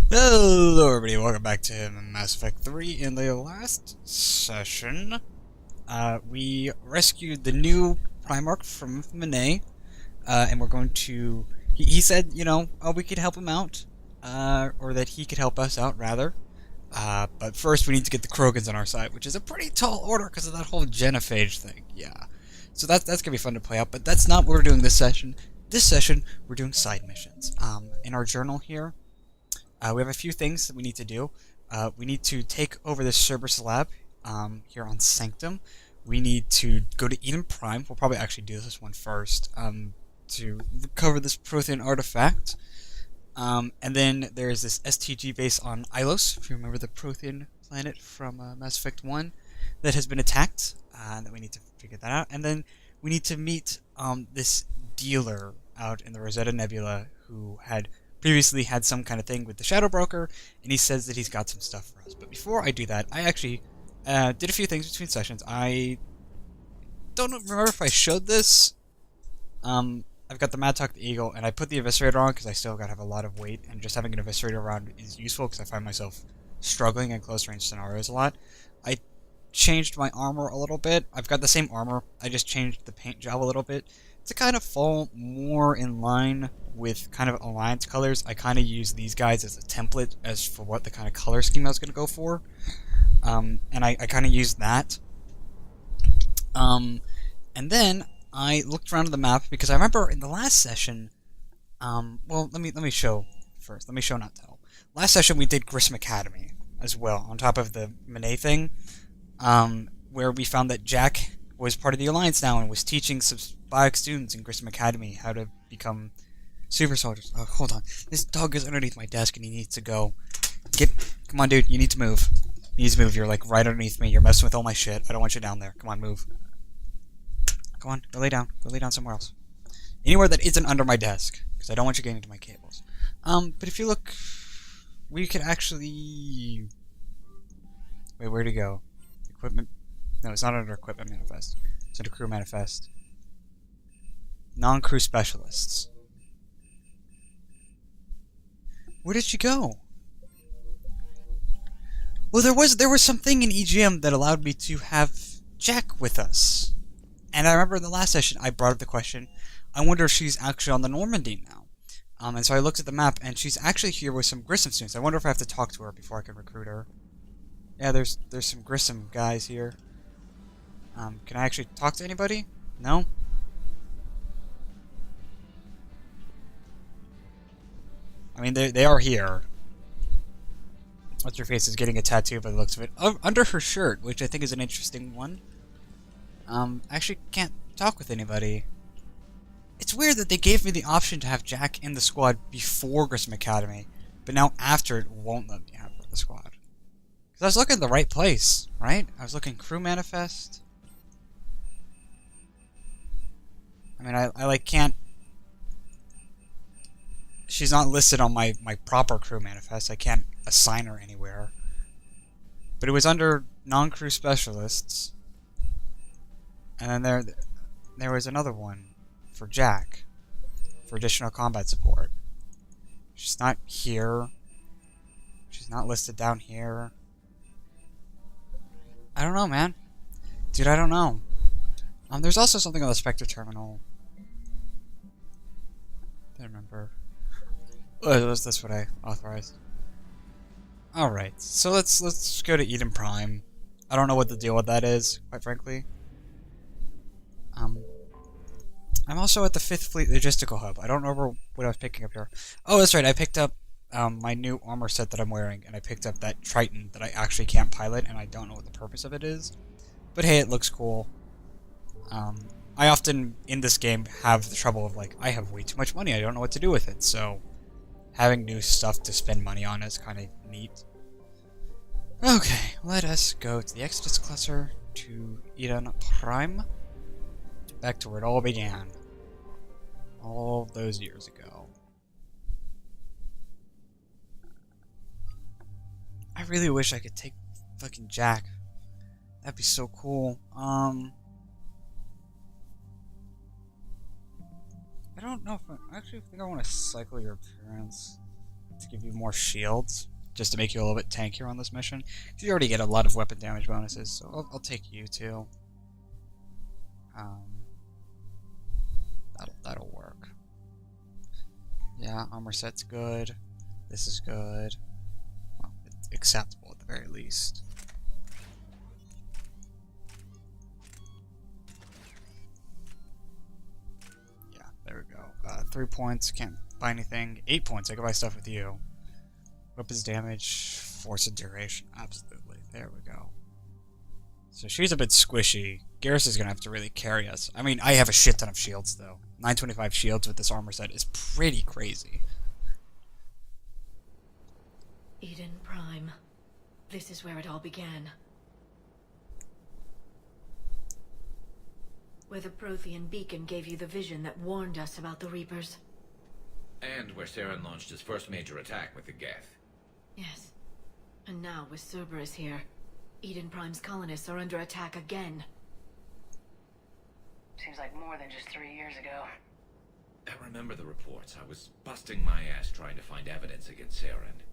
Hello everybody, welcome back to Mass Effect 3. In the last session, we rescued the new Primarch from Manet, and we're going to... He said, we could help him out, or that he could help us out, rather. But first we need to get the Krogans on our side, which is a pretty tall order because of that whole genophage thing, yeah. So that's gonna be fun to play out, but that's not what we're doing this session. This session, we're doing side missions. In our journal here, we have a few things that we need to do. We need to take over this Cerberus lab here on Sanctum. We need to go to Eden Prime. We'll probably actually do this one first to recover this Prothean artifact. And then there's this STG base on Ilos, if you remember the Prothean planet from Mass Effect 1, that has been attacked. That we need to figure that out. And then we need to meet this dealer out in the Rosetta Nebula who had previously had some kind of thing with the Shadow Broker, and he says that he's got some stuff for us. But before I do that, I actually did a few things between sessions. I don't remember if I showed this. I've got the Mad Talk the Eagle, and I put the Eviscerator on because I still got to have a lot of weight, and just having an Eviscerator around is useful because I find myself struggling in close range scenarios a lot. I changed my armor a little bit. I've got the same armor, I just changed the paint job a little bit to kind of fall more in line with kind of Alliance colors. I kind of use these guys as a template as for what the kind of color scheme I was going to go for. And I kind of used that. And then I looked around the map because I remember in the last session, well, let me show first. Let me show, not tell. Last session we did Grissom Academy as well, on top of the Manet thing, where we found that Jack was part of the Alliance now and was teaching some biotic students in Grissom Academy how to become super soldiers. Oh, hold on. This dog is underneath my desk and he needs to go. Come on, dude. You need to move. You need to move. You're like right underneath me. You're messing with all my shit. I don't want you down there. Come on, move. Come on. Go lay down. Go lay down somewhere else. Anywhere that isn't under my desk, because I don't want you getting into my cables. But if you look, we could actually... Wait, where'd he go? Equipment... No, it's not under Equipment Manifest. It's under Crew Manifest. Non-crew specialists. Where did she go? Well, there was something in EGM that allowed me to have Jack with us. And I remember in the last session I brought up the question, I wonder if she's actually on the Normandy now. And so I looked at the map and she's actually here with some Grissom students. I wonder if I have to talk to her before I can recruit her. Yeah, there's some Grissom guys here. Can I actually talk to anybody? No? I mean, they are here. What's her face is getting a tattoo by the looks of it. Under her shirt, which I think is an interesting one. I actually can't talk with anybody. It's weird that they gave me the option to have Jack in the squad before Grissom Academy, but now after it won't let me have her in the squad. Because I was looking at the right place, right? I was looking Crew Manifest. I mean, I like can't... She's not listed on my proper Crew Manifest. I can't assign her anywhere. But it was under non-crew specialists. And then there was another one for Jack, for additional combat support. She's not here. She's not listed down here. I don't know, man. Dude, I don't know. There's also something on the Spectre Terminal. I don't remember. That's what I authorized. Alright, so let's go to Eden Prime. I don't know what the deal with that is, quite frankly. I'm also at the 5th Fleet Logistical Hub. I don't remember what I was picking up here. Oh, that's right, I picked up my new armor set that I'm wearing, and I picked up that Triton that I actually can't pilot, and I don't know what the purpose of it is. But hey, it looks cool. I often, in this game, have the trouble of, like, I have way too much money, I don't know what to do with it, so having new stuff to spend money on is kind of neat. Okay, let us go to the Exodus Cluster, to Eden Prime, back to where it all began. All those years ago. I really wish I could take fucking Jack. That'd be so cool. I don't know if I actually think I want to cycle your appearance. to give you more shields, just to make you a little bit tankier on this mission. You already get a lot of weapon damage bonuses, so I'll take you too. That'll work. Yeah, armor set's good. This is good. Well, it's acceptable at the very least. Yeah, there we go. 3 points, can't buy anything. 8 points, I can buy stuff with you. Weapons damage, force and duration, absolutely. There we go. So she's a bit squishy. Garrus is gonna have to really carry us. I mean, I have a shit ton of shields, though. 925 shields with this armor set is pretty crazy. Eden Prime. This is where it all began. Where the Prothean beacon gave you the vision that warned us about the Reapers. And where Saren launched his first major attack with the Geth. Yes. And now, with Cerberus here, Eden Prime's colonists are under attack again. Seems like more than just 3 years ago. I remember the reports. I was busting my ass trying to find evidence against Saren.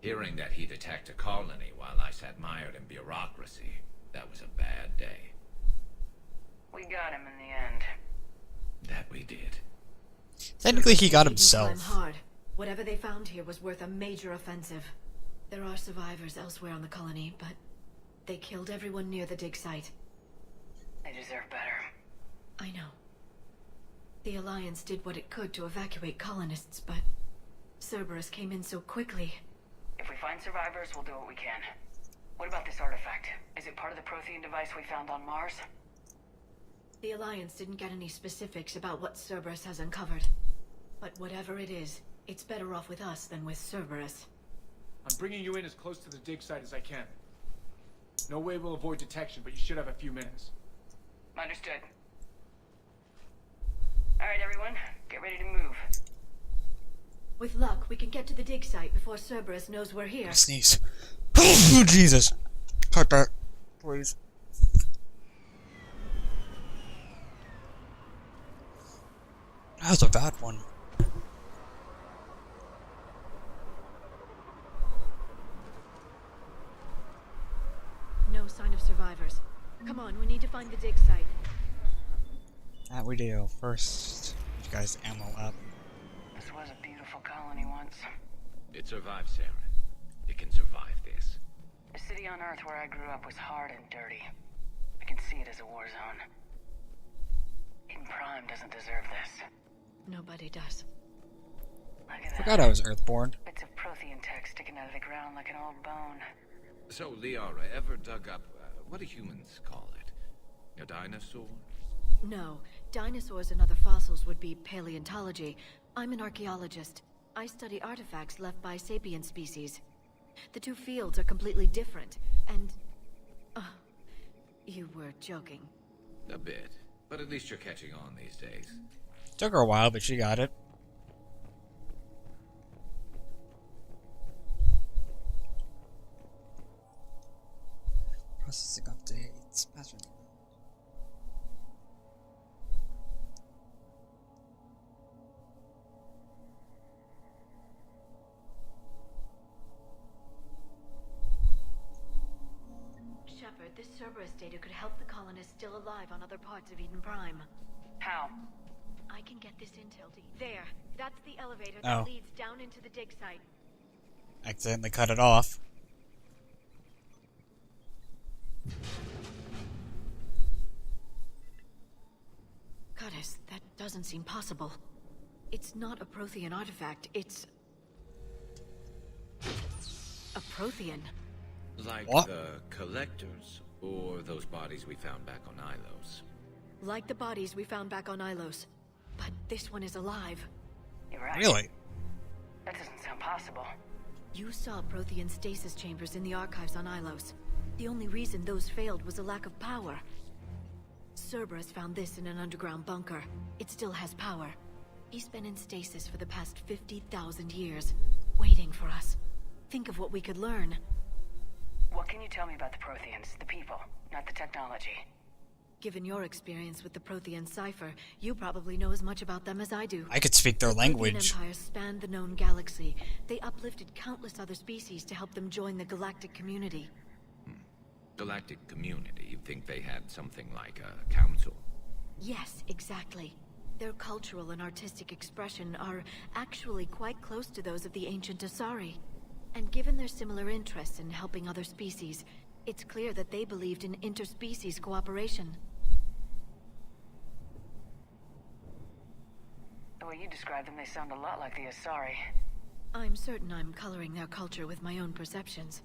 Hearing that he'd attacked a colony while I sat mired in bureaucracy, that was a bad day. We got him in the end. That we did. Technically, he got Eden Prime himself. hard. Whatever they found here was worth a major offensive. There are survivors elsewhere on the colony, but they killed everyone near the dig site. They deserve better. I know. The Alliance did what it could to evacuate colonists, but Cerberus came in so quickly. If we find survivors, we'll do what we can. What about this artifact? Is it part of the Prothean device we found on Mars? The Alliance didn't get any specifics about what Cerberus has uncovered. But whatever it is, it's better off with us than with Cerberus. I'm bringing you in as close to the dig site as I can. No way we'll avoid detection, but you should have a few minutes. Understood. Alright, everyone. Get ready to move. With luck, we can get to the dig site before Cerberus knows we're here. Sneeze. Oh, Jesus. Cut that, please. That was a bad one. No sign of survivors. Come on, we need to find the dig site. That we do. First, you guys ammo up. This was a beautiful colony once. It survived Saren. It can survive this. The city on Earth where I grew up was hard and dirty. I can see it as a war zone. Eden Prime doesn't deserve this. Nobody does. Look at Forgot that. I was Earthborn. Bits of Prothean tech sticking out of the ground like an old bone. So, Liara, ever dug up, what do humans call it? A dinosaur? No, dinosaurs and other fossils would be paleontology. I'm an archaeologist. I study artifacts left by sapient species. The two fields are completely different, and... you were joking. A bit. But at least you're catching on these days. Took her a while, but she got it. Processing updates. Shepard, this Cerberus data could help the colonists still alive on other parts of Eden Prime. How? I can get this intel to you. There. That's the elevator that Oh. leads down into the dig site. Accidentally cut it off. Goddess, that doesn't seem possible. It's not a Prothean artifact, it's... a Prothean. Like What? the collectors, or those bodies we found back on Ilos. Like the bodies we found back on Ilos. But this one is alive. You're right. Really? That doesn't sound possible. You saw Prothean stasis chambers in the archives on Ilos. The only reason those failed was a lack of power. Cerberus found this in an underground bunker. It still has power. He's been in stasis for the past 50,000 years, waiting for us. Think of what we could learn. What can you tell me about the Protheans, the people, not the technology? Given your experience with the Prothean cipher, you probably know as much about them as I do. I could speak their The Prothean language. Empire spanned the known galaxy. They uplifted countless other species to help them join the galactic community. Galactic community, you think they had something like a council? Yes, exactly. Their cultural and artistic expression are actually quite close to those of the ancient Asari. And given their similar interests in helping other species, it's clear that they believed in interspecies cooperation. The way you describe them, they sound a lot like the Asari. I'm certain I'm coloring their culture with my own perceptions.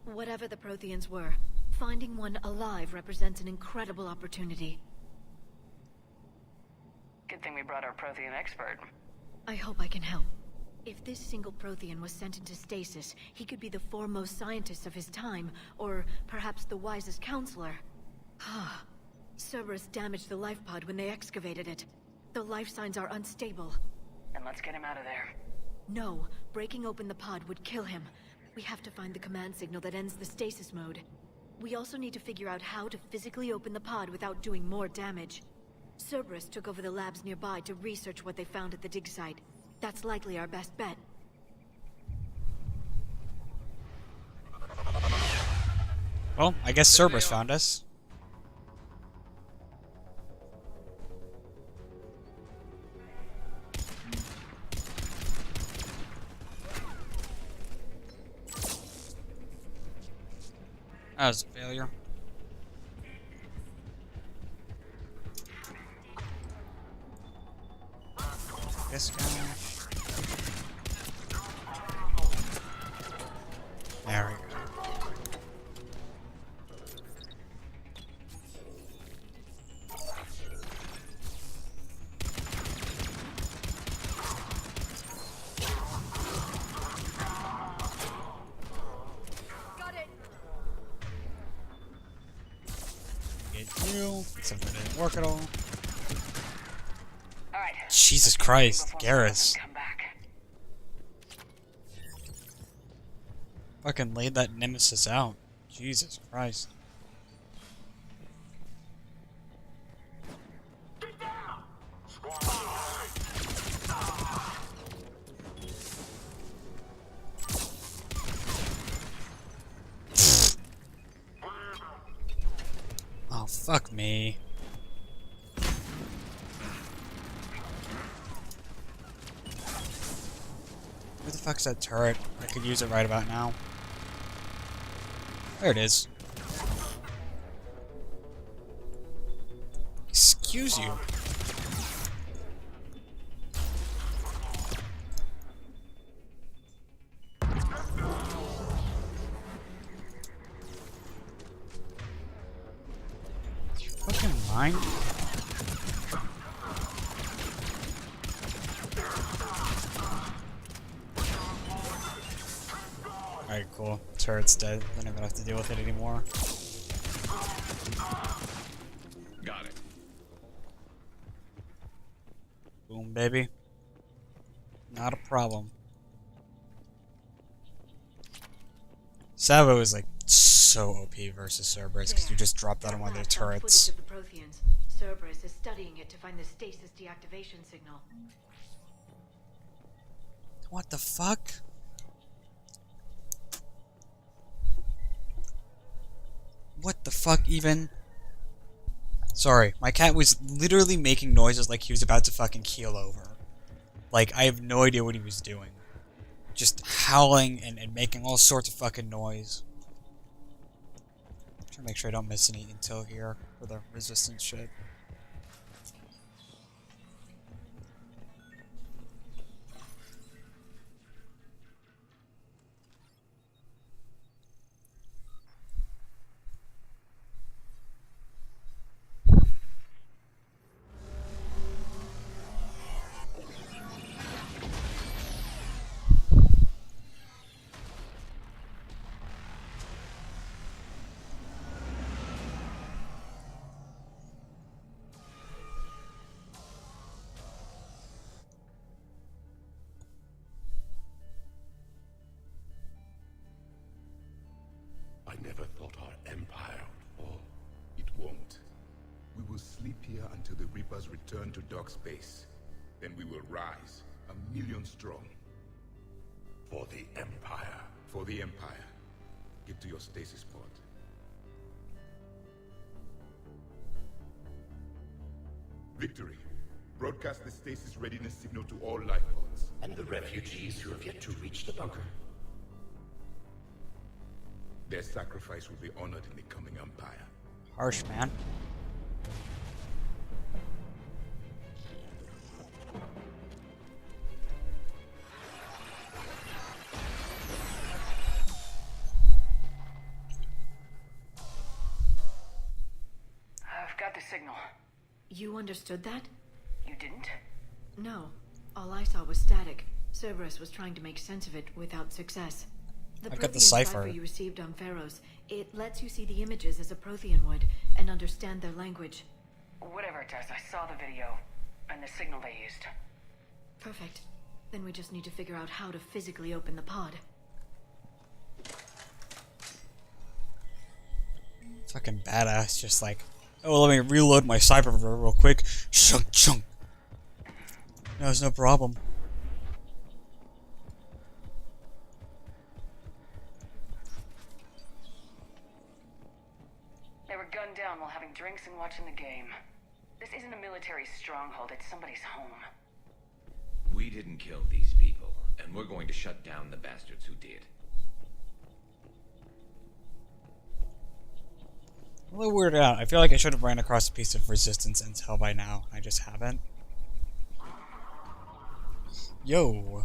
Whatever the Protheans were, finding one alive represents an incredible opportunity. Good thing we brought our Prothean expert. I hope I can help. If this single Prothean was sent into stasis, he could be the foremost scientist of his time, or perhaps the wisest counselor. Cerberus damaged the life pod when they excavated it. The life signs are unstable. And let's get him out of there. No, breaking open the pod would kill him. We have to find the command signal that ends the stasis mode. We also need to figure out how to physically open the pod without doing more damage. Cerberus took over the labs nearby to research what they found at the dig site. That's likely our best bet. Well, I guess Cerberus found us. That was a failure. This guy. There we go. Got it. Get you. Except for it didn't work at all. All right. Jesus Christ, Before Garrus. come back. Fucking laid that nemesis out. Jesus Christ. Oh, fuck me. Where the fuck's that turret? I could use it right about now. There it is. Excuse you. Fucking mine. Alright, cool. Turret's dead. Then I'm gonna have to deal with it anymore. Got it. Boom, baby. Not a problem. Savo is like so OP versus Cerberus because you just drop that on one of their turrets. Footage of the Protheans. Cerberus is studying it to find the stasis deactivation signal. What the fuck? What the fuck even? Sorry, my cat was literally making noises like he was about to fucking keel over. Like, I have no idea what he was doing. Just howling and making all sorts of fucking noise. Trying to make sure I don't miss any intel here for the resistance shit. here until the Reapers return to dock space. Then we will rise, 1,000,000 strong. For the Empire. For the Empire. Get to your stasis pod. Victory. Broadcast the stasis readiness signal to all life pods. And the refugees who have yet to reach the bunker. Their sacrifice will be honored in the coming Empire. Harsh, man. I've got the signal. You understood that? You didn't? No. All I saw was static. Cerberus was trying to make sense of it without success. The I've got the Prothean cipher. you received on Pharaohs. It lets you see the images as a Prothean would and understand their language. Whatever it does, I saw the video and the signal they used. Perfect. Then we just need to figure out how to physically open the pod. Fucking badass. Just like, oh, let me reload my cyber real quick. Shunk, chunk. No, it's no problem. They were gunned down while having drinks and watching the game. This isn't a military stronghold, it's somebody's home. We didn't kill these people, and we're going to shut down the bastards who did. I'm a little weirded out. I feel like I should have ran across a piece of resistance intel by now. I just haven't. Yo.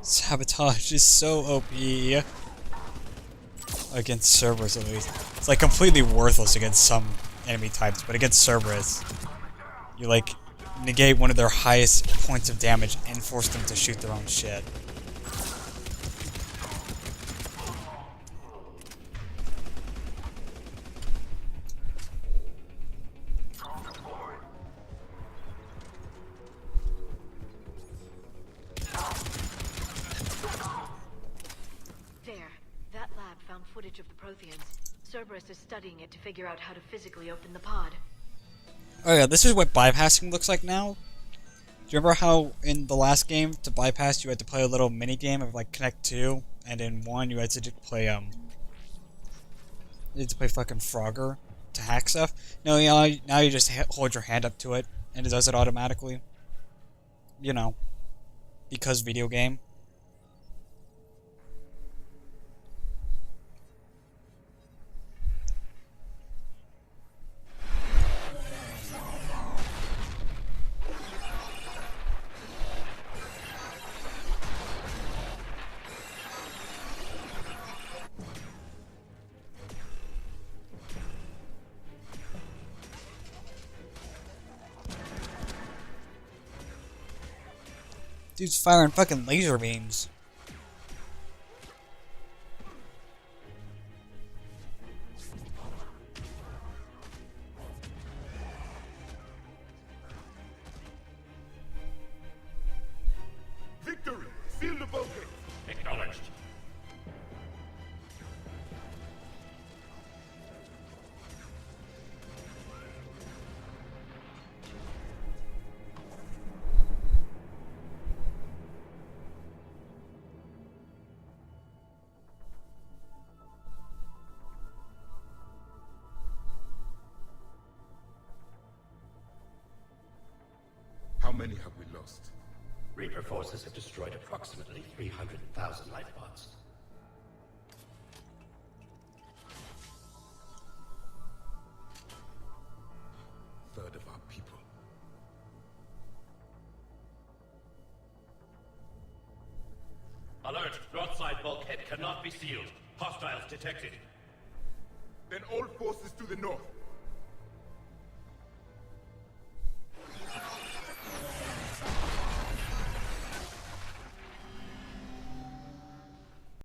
Sabotage is so OP. Against Cerberus, at least. It's like completely worthless against some enemy types, but against Cerberus, you like negate one of their highest points of damage and force them to shoot their own shit. There. That lab found footage of the Protheans. Cerberus is studying it to figure out how to physically open the pod. Oh yeah, this is what bypassing looks like now. Do you remember how in the last game, to bypass, you had to play a little mini game of like Connect 2, and in 1 you had to play you had to play fucking Frogger to hack stuff? No, you know, now you just hold your hand up to it, and it does it automatically. You know, because video game. Dude's firing fucking laser beams. Victory! Seal the bulkhead! Acknowledged. How many have we lost? Reaper forces have destroyed approximately 300,000 life pods. Third of our people. Alert! Broadside bulkhead cannot be sealed. Hostiles detected. Then all forces to the north.